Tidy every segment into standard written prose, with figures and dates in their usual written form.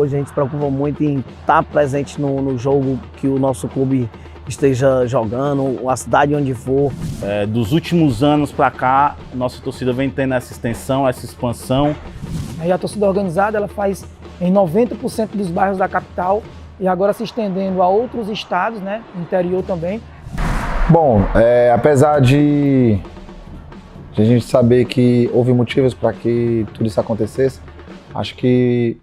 hoje a gente se preocupa muito em estar presente no jogo que o nosso clube esteja jogando, a cidade onde for. Dos últimos anos para cá, nossa torcida vem tendo essa extensão, essa expansão. Aí a torcida organizada ela faz em 90% dos bairros da capital e agora se estendendo a outros estados, né, interior também. Bom, apesar de a gente saber que houve motivos para que tudo isso acontecesse, acho que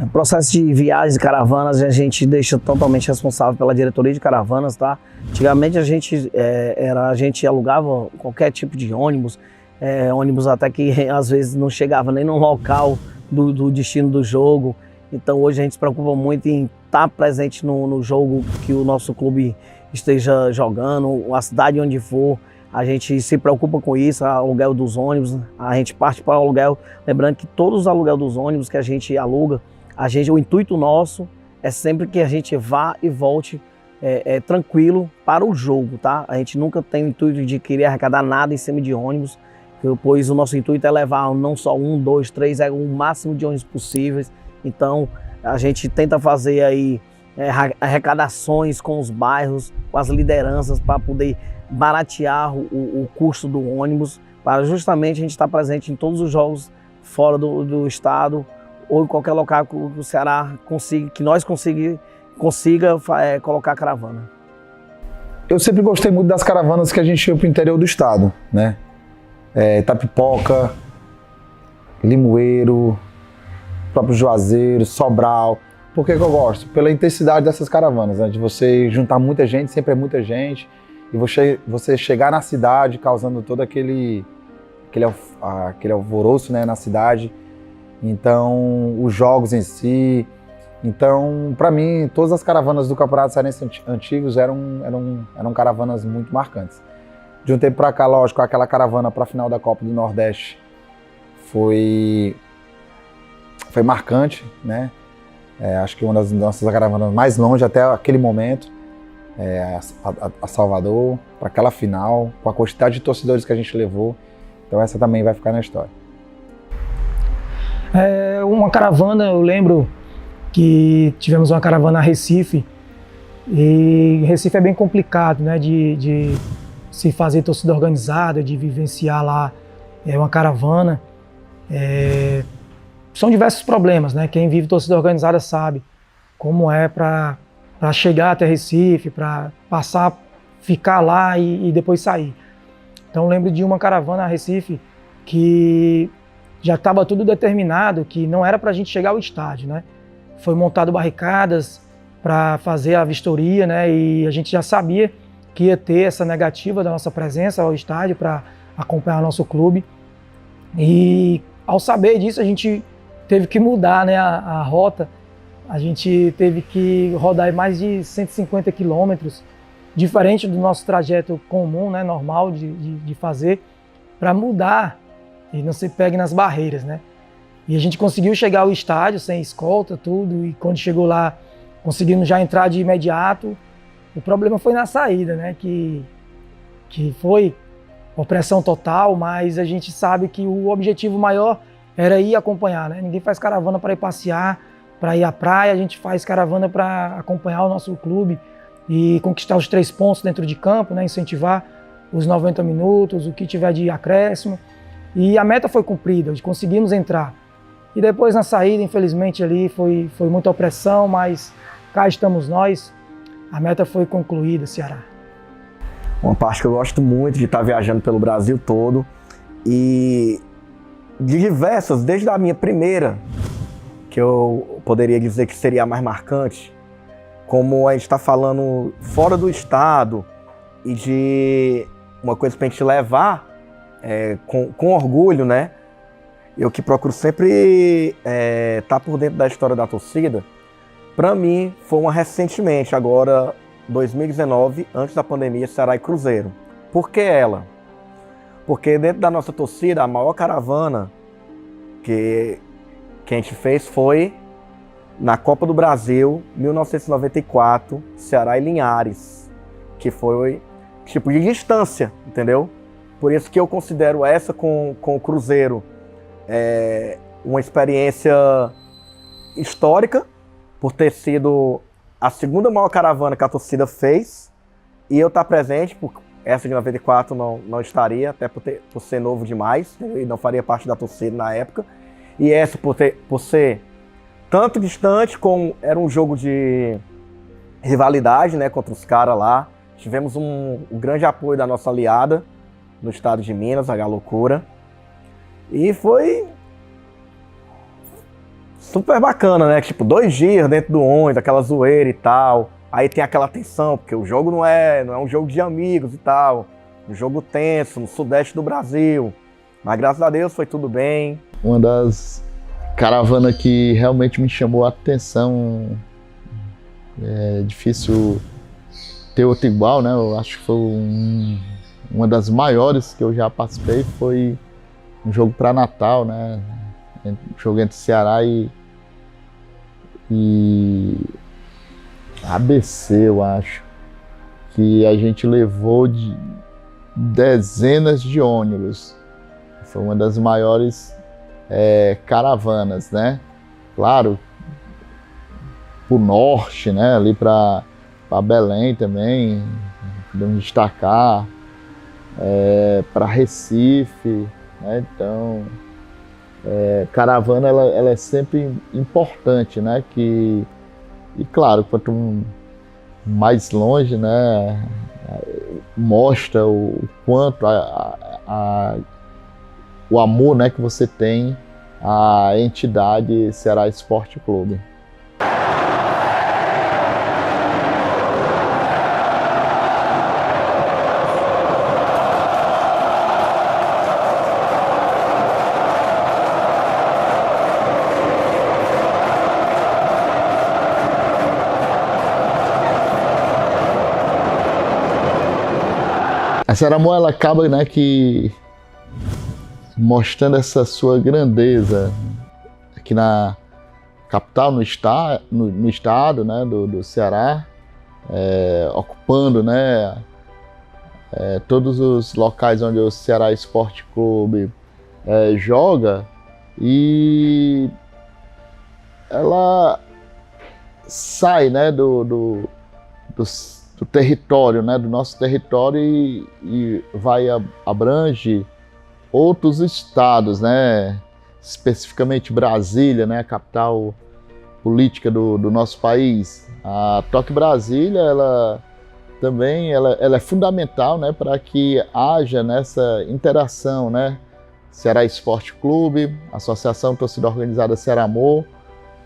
O processo de viagens e caravanas a gente deixa totalmente responsável pela diretoria de caravanas, tá? Antigamente a gente alugava qualquer tipo de ônibus, ônibus até que às vezes não chegava nem no local do destino do jogo. Então hoje a gente se preocupa muito em estar presente no jogo que o nosso clube esteja jogando, a cidade onde for. A gente se preocupa com isso, aluguel dos ônibus, a gente parte para o aluguel, lembrando que todos os aluguel dos ônibus que a gente aluga, o intuito nosso é sempre que a gente vá e volte tranquilo para o jogo, tá? A gente nunca tem o intuito de querer arrecadar nada em cima de ônibus, pois o nosso intuito é levar não só 1, 2, 3, o máximo de ônibus possíveis. Então a gente tenta fazer aí arrecadações com os bairros, com as lideranças, para poder baratear o custo do ônibus, para justamente a gente estar presente em todos os jogos fora do estado, ou em qualquer local que o Ceará consiga, que nós consiga colocar caravana. eu sempre gostei muito das caravanas que a gente ia para o interior do estado, né? Itapipoca, Limoeiro, próprio Juazeiro, Sobral. Por que eu gosto? Pela intensidade dessas caravanas, né? De você juntar muita gente, sempre é muita gente, e você chegar na cidade causando todo aquele alvoroço, né, na cidade. Então, os jogos em si. Então, para mim, todas as caravanas do Campeonato Cearense antigos eram caravanas muito marcantes. De um tempo para cá, lógico, aquela caravana para a final da Copa do Nordeste foi marcante, né? Acho que uma das nossas caravanas mais longe até aquele momento, a Salvador, para aquela final, com a quantidade de torcedores que a gente levou. Então, essa também vai ficar na história. Uma caravana, eu lembro que tivemos uma caravana a Recife, e Recife é bem complicado, né, de se fazer torcida organizada, de vivenciar lá uma caravana. São diversos problemas, né? Quem vive torcida organizada sabe como é para chegar até Recife, para passar, ficar lá e depois sair. Então eu lembro de uma caravana a Recife que já estava tudo determinado, que não era para a gente chegar ao estádio, né? Foi montado barricadas para fazer a vistoria, né? E a gente já sabia que ia ter essa negativa da nossa presença ao estádio para acompanhar o nosso clube. E ao saber disso, a gente teve que mudar, né, a rota. A gente teve que rodar mais de 150 quilômetros, diferente do nosso trajeto comum, né, normal de fazer, para mudar e não se pegue nas barreiras, né? E a gente conseguiu chegar ao estádio sem escolta, tudo, e quando chegou lá, conseguimos já entrar de imediato. O problema foi na saída, né? Que foi opressão total, mas a gente sabe que o objetivo maior era ir acompanhar, né? Ninguém faz caravana para ir passear, para ir à praia, a gente faz caravana para acompanhar o nosso clube e conquistar os 3 pontos dentro de campo, né? Incentivar os 90 minutos, o que tiver de acréscimo. E a meta foi cumprida, conseguimos entrar. E depois na saída, infelizmente, ali foi muita opressão, mas cá estamos nós. A meta foi concluída, Ceará. Uma parte que eu gosto muito de estar viajando pelo Brasil todo e de diversas, desde a minha primeira, que eu poderia dizer que seria a mais marcante, como a gente está falando fora do estado e de uma coisa pra gente levar com orgulho, né? Eu que procuro sempre estar por dentro da história da torcida. Para mim, foi uma recentemente, agora 2019, antes da pandemia, Ceará e Cruzeiro. Por que ela? Porque dentro da nossa torcida, a maior caravana que a gente fez foi na Copa do Brasil, 1994, Ceará e Linhares, que foi tipo de distância, entendeu? Por isso que eu considero essa com o Cruzeiro uma experiência histórica, por ter sido a segunda maior caravana que a torcida fez, e eu estar presente, porque essa de 94 não estaria, até por ser novo demais, e não faria parte da torcida na época, e essa por ser tanto distante, como era um jogo de rivalidade, né, contra os caras lá. Tivemos um grande apoio da nossa aliada no estado de Minas, a Galocura, e foi super bacana, né? Tipo, 2 dias dentro do ônibus, aquela zoeira e tal. Aí tem aquela tensão, porque o jogo não é um jogo de amigos e tal. Um jogo tenso, no sudeste do Brasil. Mas graças a Deus foi tudo bem. Uma das caravanas que realmente me chamou a atenção, é difícil ter outro igual, né? Eu acho que foi uma das maiores que eu já participei, foi um jogo para Natal, né? Um jogo entre Ceará e ABC, eu acho, que a gente levou de dezenas de ônibus. Foi uma das maiores caravanas, né? Claro, pro norte, né? Ali para Belém também, podemos destacar, para Recife, né? Então, caravana ela é sempre importante, né? E claro, quanto mais longe, né, mostra o quanto o amor, né, que você tem à entidade Ceará Esporte Clube. A Ceramon, ela acaba, né, que mostrando essa sua grandeza aqui na capital, no estado, né, do Ceará, ocupando, né, todos os locais onde o Ceará Esporte Clube joga, e ela sai, né, do território, né, do nosso território, e abrange outros estados, né, especificamente Brasília, né, a capital política do nosso país. A Toque Brasília, ela também é fundamental, né, para que haja nessa interação, né, Ceará Esporte Clube, Associação Torcida Organizada Ceramon,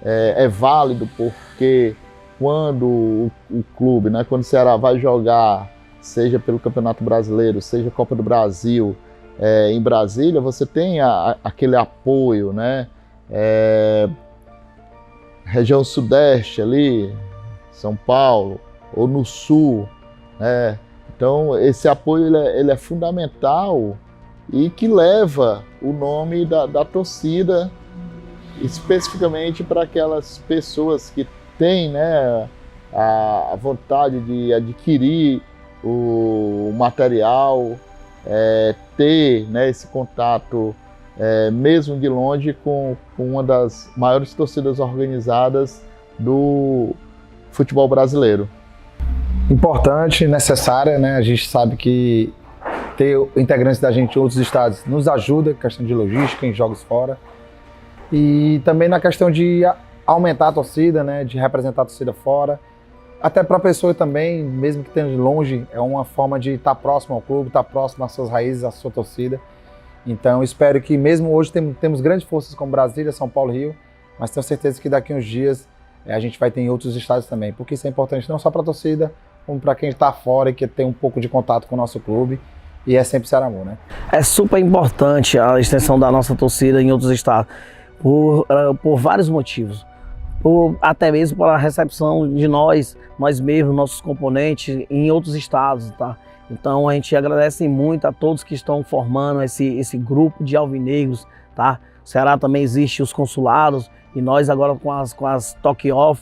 é válido porque quando o clube, né, quando o Ceará vai jogar, seja pelo Campeonato Brasileiro, seja Copa do Brasil, em Brasília, você tem aquele apoio, né, região sudeste ali, São Paulo, ou no sul, né? Então esse apoio ele é fundamental, e que leva o nome da torcida especificamente para aquelas pessoas que têm, né, a vontade de adquirir o material, ter, né, esse contato, mesmo de longe, com uma das maiores torcidas organizadas do futebol brasileiro. Importante, necessária, né? A gente sabe que ter integrantes da gente em outros estados nos ajuda, em questão de logística, em jogos fora, e também na questão de aumentar a torcida, né, de representar a torcida fora. Até para a pessoa também, mesmo que esteja longe, é uma forma de estar próximo ao clube, estar próximo às suas raízes, à sua torcida. Então espero que, mesmo hoje temos grandes forças como Brasília, São Paulo, Rio, mas tenho certeza que daqui a uns dias a gente vai ter em outros estados também, porque isso é importante não só para a torcida, como para quem está fora e quer ter um pouco de contato com o nosso clube. e é sempre Ceará Amor, né? É super importante a extensão da nossa torcida em outros estados, por vários motivos. Até mesmo para a recepção de nós mesmos, nossos componentes em outros estados, tá? Então a gente agradece muito a todos que estão formando esse grupo de alvinegros, tá? O Ceará também existe os consulados e nós agora com as Talk Off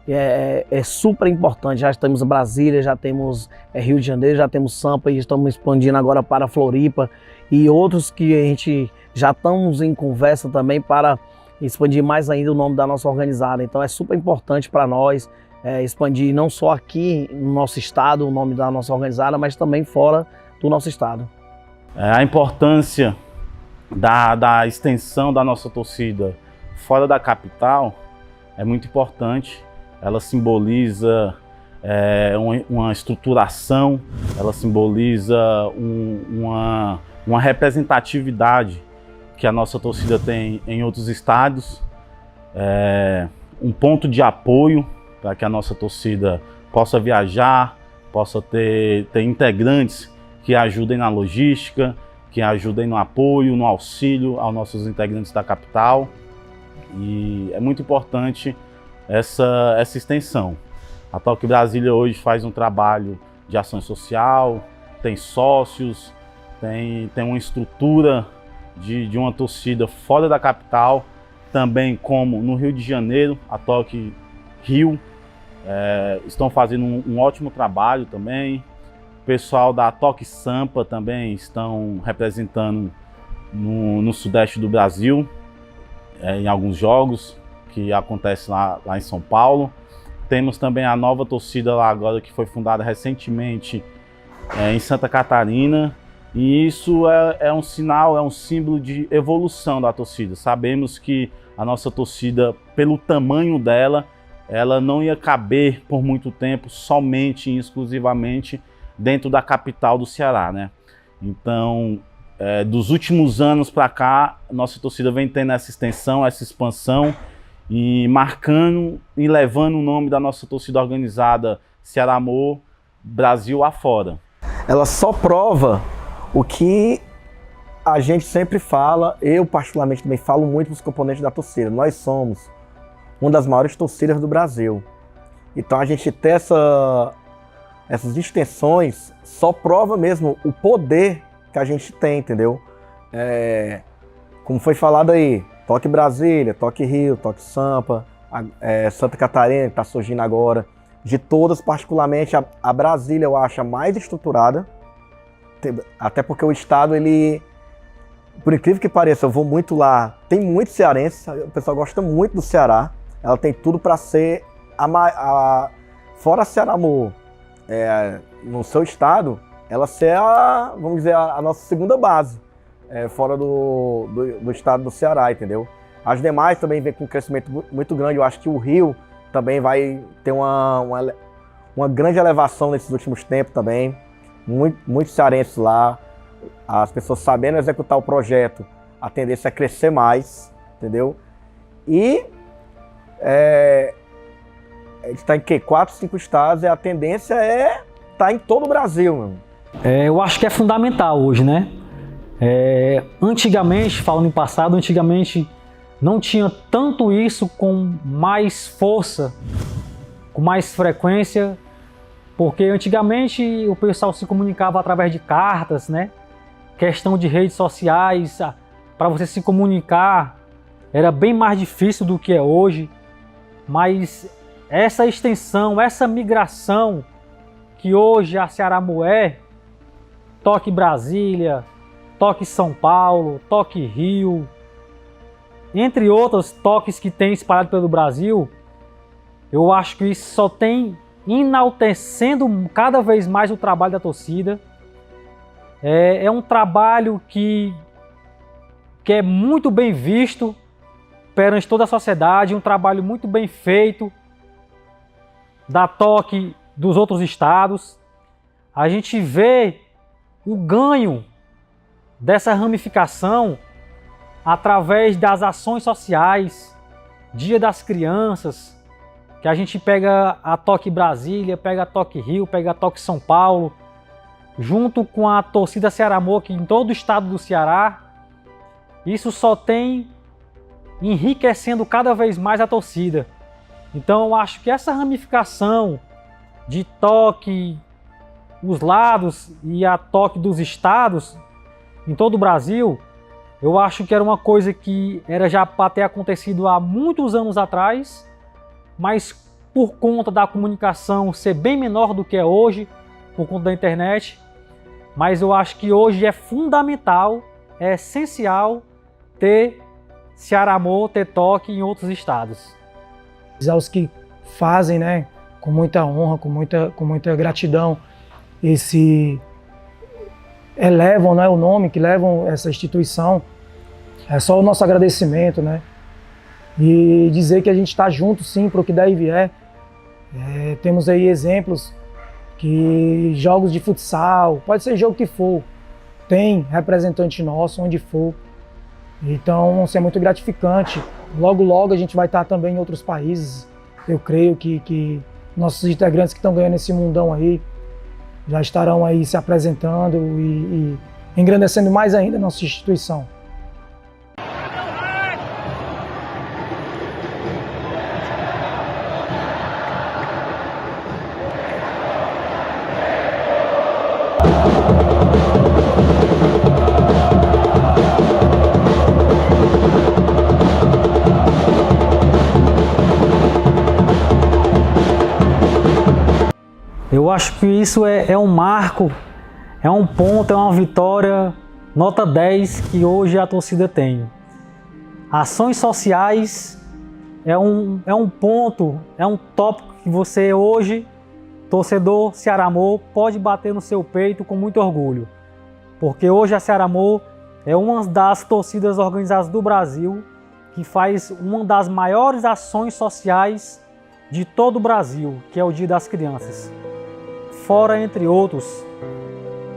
é super importante. Já temos Brasília, já temos Rio de Janeiro, já temos Sampa e estamos expandindo agora para Floripa e outros que a gente já estamos em conversa também para expandir mais ainda o nome da nossa organizada. Então é super importante para nós expandir não só aqui no nosso estado o nome da nossa organizada, mas também fora do nosso estado. A importância da extensão da nossa torcida fora da capital é muito importante. Ela simboliza uma estruturação, ela simboliza uma representatividade que a nossa torcida tem em outros estados, um ponto de apoio para que a nossa torcida possa viajar, possa ter integrantes que ajudem na logística, que ajudem no apoio, no auxílio aos nossos integrantes da capital. E é muito importante essa extensão. A Talk Brasília hoje faz um trabalho de ação social, tem sócios, tem uma estrutura de uma torcida fora da capital, também como no Rio de Janeiro, a Talk Rio, estão fazendo um ótimo trabalho também. O pessoal da Talk Sampa também estão representando no sudeste do Brasil, em alguns jogos que acontecem lá em São Paulo. Temos também a nova torcida lá agora que foi fundada recentemente em Santa Catarina. E isso é um sinal, é um símbolo de evolução da torcida. Sabemos que a nossa torcida, pelo tamanho dela, ela não ia caber por muito tempo somente e exclusivamente dentro da capital do Ceará, né? Então, dos últimos anos para cá, nossa torcida vem tendo essa extensão, essa expansão e marcando e levando o nome da nossa torcida organizada Ceará Amor Brasil afora. Ela só prova o que a gente sempre fala, eu particularmente também falo muito para os componentes da torcida. Nós somos uma das maiores torcidas do Brasil. Então a gente ter essas extensões só prova mesmo o poder que a gente tem, entendeu? Como foi falado aí, Talk Brasília, Talk Rio, Talk Sampa, Santa Catarina que está surgindo agora. De todas, particularmente a Brasília eu acho a mais estruturada. Até porque o estado, ele, por incrível que pareça, eu vou muito lá, tem muito cearense, o pessoal gosta muito do Ceará, ela tem tudo para ser, fora a Ceará Amor, no seu estado, ela ser vamos dizer, a nossa segunda base, fora do estado do Ceará, entendeu? As demais também vem com um crescimento muito grande, eu acho que o Rio também vai ter uma grande elevação nesses últimos tempos também. Muitos cearenses lá, as pessoas sabendo executar o projeto, a tendência é crescer mais, entendeu? E a gente está em 4, 5 estados e a tendência é estar em todo o Brasil, mano. Eu acho que é fundamental hoje, né? Antigamente, falando em passado, antigamente não tinha tanto isso com mais força, com mais frequência, porque antigamente o pessoal se comunicava através de cartas, né? Questão de redes sociais, para você se comunicar era bem mais difícil do que é hoje, mas essa extensão, essa migração que hoje a Ceará Amor Talk Brasília, Talk São Paulo, Talk Rio, entre outros toques que tem espalhado pelo Brasil, eu acho que isso só tem enaltecendo cada vez mais o trabalho da torcida. É um trabalho que é muito bem visto perante toda a sociedade, um trabalho muito bem feito da Talk dos outros estados. A gente vê o ganho dessa ramificação através das ações sociais, Dia das Crianças, que a gente pega a Talk Brasília, pega a Talk Rio, pega a Talk São Paulo, junto com a torcida Ceará Amor, que em todo o estado do Ceará, isso só tem enriquecendo cada vez mais a torcida. Então eu acho que essa ramificação de toque os lados e a toque dos estados em todo o Brasil, eu acho que era uma coisa que era já para ter acontecido há muitos anos atrás, mas por conta da comunicação ser bem menor do que é hoje, por conta da internet, mas eu acho que hoje é fundamental, é essencial ter Ceará Amor, ter toque em outros estados. Aos que fazem, né, com muita honra, com muita gratidão, elevam, né, o nome, que levam essa instituição, é só o nosso agradecimento, né, e dizer que a gente está junto sim para o que der e vier. Temos aí exemplos que jogos de futsal, pode ser jogo que for, tem representante nosso onde for. Então, isso é muito gratificante. Logo, logo a gente vai estar também em outros países. Eu creio que nossos integrantes que estão ganhando esse mundão aí já estarão aí se apresentando e engrandecendo mais ainda a nossa instituição. Eu acho que isso é um marco, é um ponto, é uma vitória nota 10 que hoje a torcida tem. Ações sociais é um ponto, é um tópico que você hoje, torcedor Ceará Amor, pode bater no seu peito com muito orgulho. Porque hoje a Ceará Amor é uma das torcidas organizadas do Brasil que faz uma das maiores ações sociais de todo o Brasil, que é o Dia das Crianças. Fora, entre outros,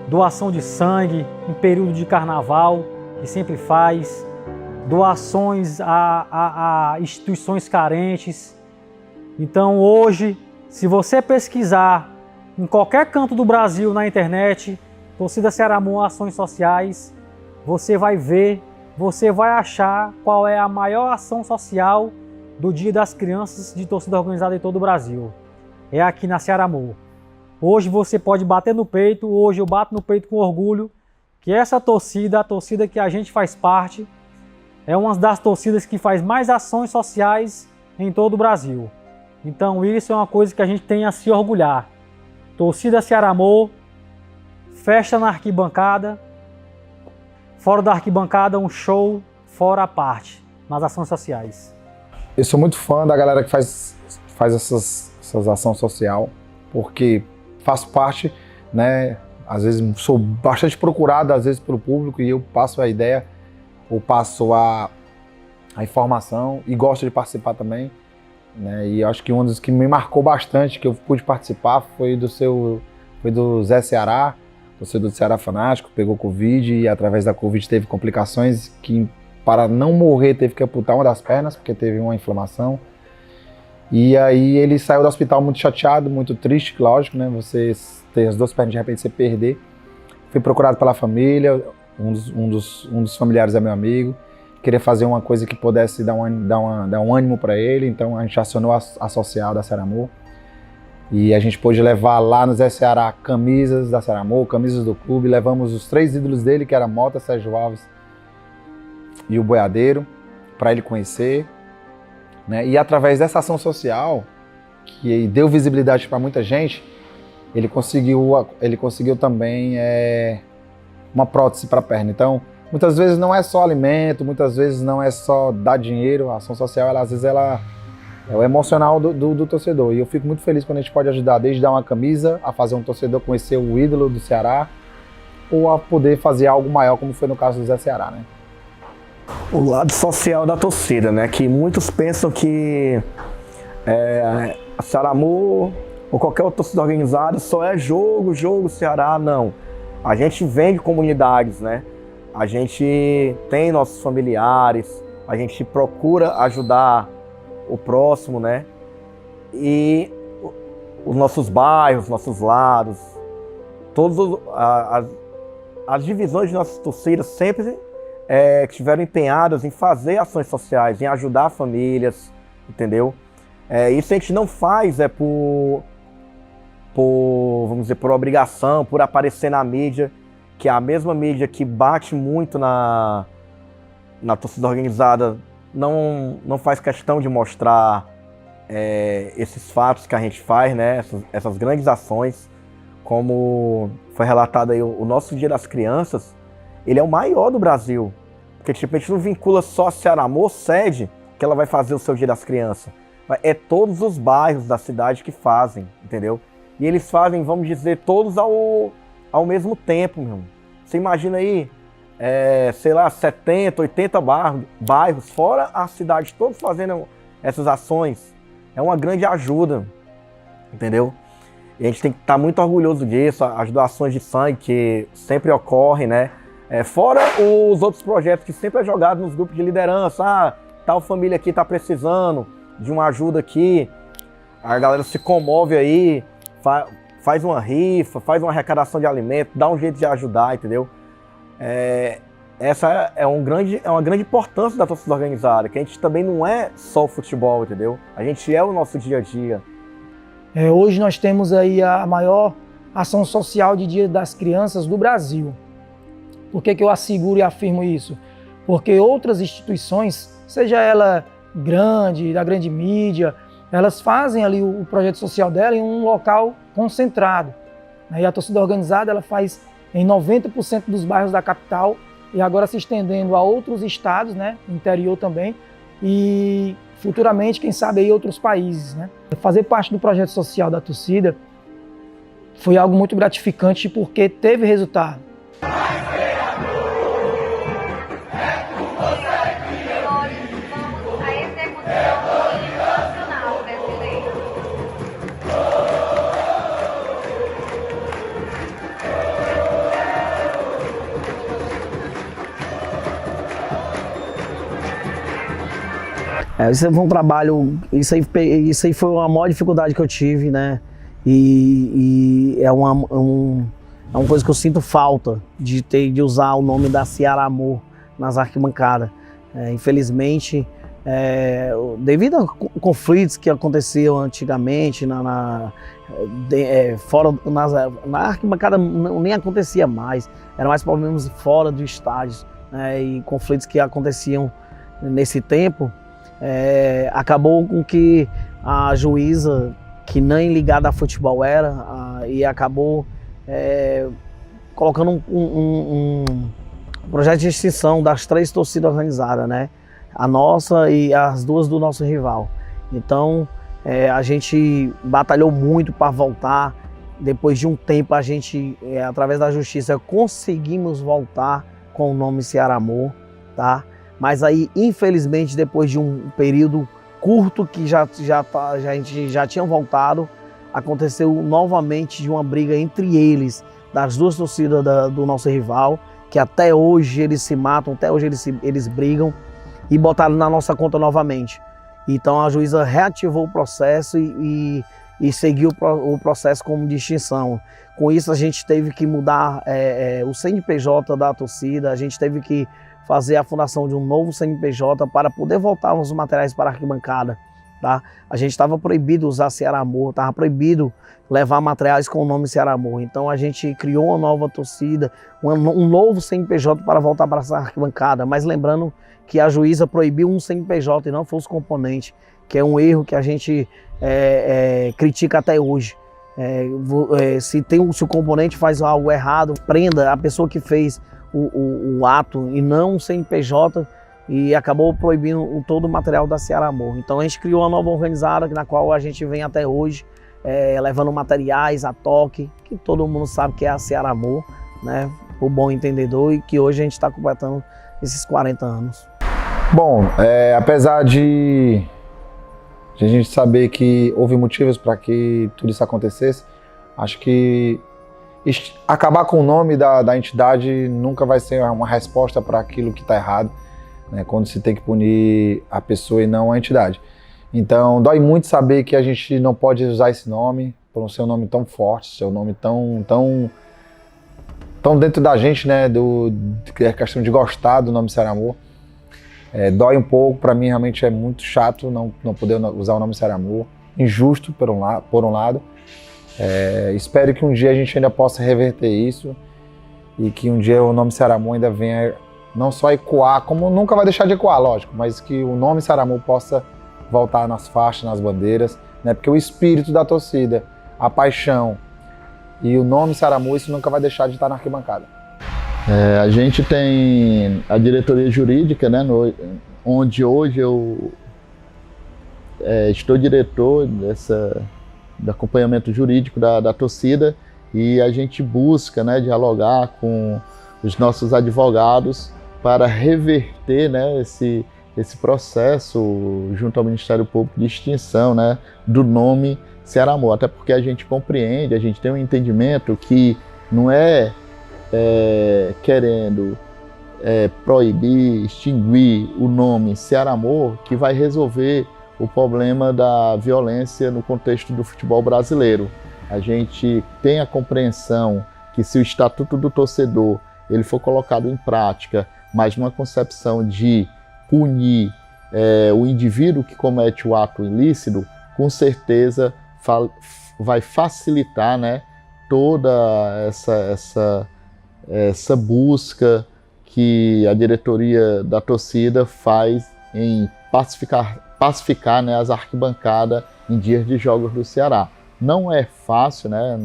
doação de sangue em período de carnaval, que sempre faz, doações a instituições carentes. Então hoje, se você pesquisar em qualquer canto do Brasil na internet, torcida Ceará Amor, ações sociais, você vai ver, você vai achar qual é a maior ação social do Dia das Crianças de torcida organizada em todo o Brasil. É aqui na Ceará Amor. Hoje você pode bater no peito, hoje eu bato no peito com orgulho, que essa torcida, a torcida que a gente faz parte, é uma das torcidas que faz mais ações sociais em todo o Brasil. Então isso é uma coisa que a gente tem a se orgulhar. Torcida Ceará Amor, festa na arquibancada, fora da arquibancada um show, fora a parte, nas ações sociais. Eu sou muito fã da galera que faz essas ações social, porque faço parte, né? Às vezes sou bastante procurado, às vezes pelo público, e eu passo a ideia, ou passo a informação, e gosto de participar também, né? E acho que um dos que me marcou bastante, que eu pude participar, foi do Zé Ceará, torcedor do Ceará fanático, pegou Covid e através da Covid teve complicações que, para não morrer, teve que amputar uma das pernas, porque teve uma inflamação. E aí ele saiu do hospital muito chateado, muito triste, lógico, né? Você ter as duas pernas de repente você perder. Fui procurado pela família, um dos familiares é meu amigo, queria fazer uma coisa que pudesse dar um ânimo para ele, então a gente acionou a social da Ceará Amor. E a gente pôde levar lá no Zé Ceará camisas da Ceará Amor, camisas do clube, levamos os 3 ídolos dele, que era Mota, Sérgio Alves e o Boiadeiro, para ele conhecer. Né? E através dessa ação social, que deu visibilidade para muita gente, ele conseguiu também uma prótese para a perna. Então, muitas vezes não é só alimento, muitas vezes não é só dar dinheiro, a ação social, às vezes ela é o emocional do torcedor. E eu fico muito feliz quando a gente pode ajudar, desde dar uma camisa, a fazer um torcedor conhecer o ídolo do Ceará, ou a poder fazer algo maior, como foi no caso do Zé Ceará, né? O lado social da torcida, né? Que muitos pensam que a Ceará Amor ou qualquer outra torcida organizada só é jogo, Ceará, não. A gente vem de comunidades, né? A gente tem nossos familiares, a gente procura ajudar o próximo, né? E os nossos bairros, nossos lados, as divisões de nossas torcidas sempre estiveram empenhadas em fazer ações sociais, em ajudar famílias, entendeu? Isso a gente não faz vamos dizer, por obrigação, por aparecer na mídia, que é a mesma mídia que bate muito na torcida organizada não faz questão de mostrar esses fatos que a gente faz, né? Essas grandes ações. Como foi relatado aí, o nosso Dia das Crianças, ele é o maior do Brasil. Porque tipo, a gente não vincula só a Ciaramor sede que ela vai fazer o seu Dia das Crianças. É todos os bairros da cidade que fazem, entendeu? E eles fazem, vamos dizer, todos ao mesmo tempo, meu. Você imagina aí, sei lá, 70, 80 bairros, fora a cidade, todos fazendo essas ações. É uma grande ajuda, entendeu? E a gente tem que estar muito orgulhoso disso, as doações de sangue que sempre ocorrem, né? Fora os outros projetos que sempre é jogado nos grupos de liderança. Tal família aqui está precisando de uma ajuda aqui. A galera se comove aí, faz uma rifa, faz uma arrecadação de alimento, dá um jeito de ajudar, entendeu? Essa é uma grande importância da torcida organizada, que a gente também não é só o futebol, entendeu? A gente é o nosso dia a dia. Hoje nós temos aí a maior ação social de Dia das Crianças do Brasil. Por que eu asseguro e afirmo isso? Porque outras instituições, seja ela grande, da grande mídia, elas fazem ali o projeto social dela em um local concentrado. E a torcida organizada ela faz em 90% dos bairros da capital e agora se estendendo a outros estados, né, interior também, e futuramente, quem sabe, aí outros países, né? Fazer parte do projeto social da torcida foi algo muito gratificante porque teve resultado. Isso foi um trabalho, isso aí foi a maior dificuldade que eu tive, né? E é uma coisa que eu sinto falta de usar o nome da Ciaramor nas arquibancadas. Infelizmente, devido a conflitos que aconteciam antigamente, na arquibancada nem acontecia mais, eram mais problemas fora do estádio, né? E conflitos que aconteciam nesse tempo. Acabou com que a juíza, que nem ligada a futebol era, e acabou colocando um projeto de extinção das 3 torcidas organizadas, né? A nossa e as 2 do nosso rival. Então a gente batalhou muito para voltar. Depois de um tempo a gente, através da justiça, conseguimos voltar com o nome Ciaramor, tá? Mas aí, infelizmente, depois de um período curto que a gente já tinha voltado, aconteceu novamente de uma briga entre eles, das 2 torcidas do nosso rival, que até hoje eles se matam, até hoje eles brigam, e botaram na nossa conta novamente. Então a juíza reativou o processo e seguiu o processo como de extinção. Com isso a gente teve que mudar o CNPJ da torcida, a gente teve que fazer a fundação de um novo CNPJ para poder voltar os materiais para a arquibancada, tá? A gente estava proibido usar Ciaramor, estava proibido levar materiais com o nome Ciaramor. Então a gente criou uma nova torcida, um novo CNPJ para voltar para essa arquibancada, mas lembrando que a juíza proibiu um CNPJ e não foi os componentes, que é um erro que a gente critica até hoje. Se o componente faz algo errado, prenda a pessoa que fez o ato e não um CNPJ, e acabou proibindo todo o material da Ciaramor. Então a gente criou uma nova organizada na qual a gente vem até hoje, levando materiais a toque, que todo mundo sabe que é a Ciaramor, né? O bom entendedor, e que hoje a gente está completando esses 40 anos. Bom, apesar de a gente saber que houve motivos para que tudo isso acontecesse, acho que acabar com o nome da entidade nunca vai ser uma resposta para aquilo que está errado, né, quando se tem que punir a pessoa e não a entidade. Então, dói muito saber que a gente não pode usar esse nome, por não ser um nome tão forte, ser um nome tão tão dentro da gente, né, é questão de gostar do nome Ceará Amor. Dói um pouco, para mim realmente é muito chato não poder usar o nome Ceará Amor, injusto por um lado. Espero que um dia a gente ainda possa reverter isso e que um dia o nome Ceará Amor ainda venha não só ecoar, como nunca vai deixar de ecoar, lógico, mas que o nome Ceará Amor possa voltar nas faixas, nas bandeiras, né? Porque o espírito da torcida, a paixão e o nome Ceará Amor, isso nunca vai deixar de estar na arquibancada. A gente tem a diretoria jurídica, né, onde hoje eu estou diretor do acompanhamento jurídico da torcida, e a gente busca, né, dialogar com os nossos advogados para reverter, né, esse processo junto ao Ministério Público de extinção, né, do nome Ceará Amor, até porque a gente compreende, a gente tem um entendimento que não é querendo proibir, extinguir o nome Ceará Amor que vai resolver o problema da violência no contexto do futebol brasileiro. A gente tem a compreensão que se o Estatuto do Torcedor ele for colocado em prática, mas numa concepção de punir o indivíduo que comete o ato ilícito, com certeza vai facilitar, né, toda essa busca que a diretoria da torcida faz em pacificar, né, as arquibancadas em dias de jogos do Ceará. Não é fácil, né?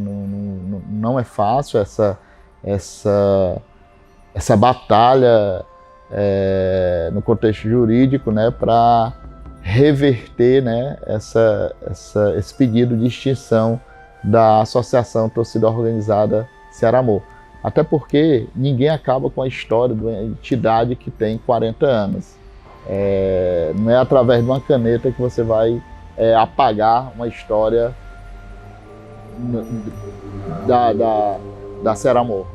Não é fácil essa batalha no contexto jurídico, né, para reverter, né, esse pedido de extinção da Associação Torcida Organizada Ceará Amor. Até porque ninguém acaba com a história de uma entidade que tem 40 anos. Não é através de uma caneta que você vai apagar uma história da Ceará Amor.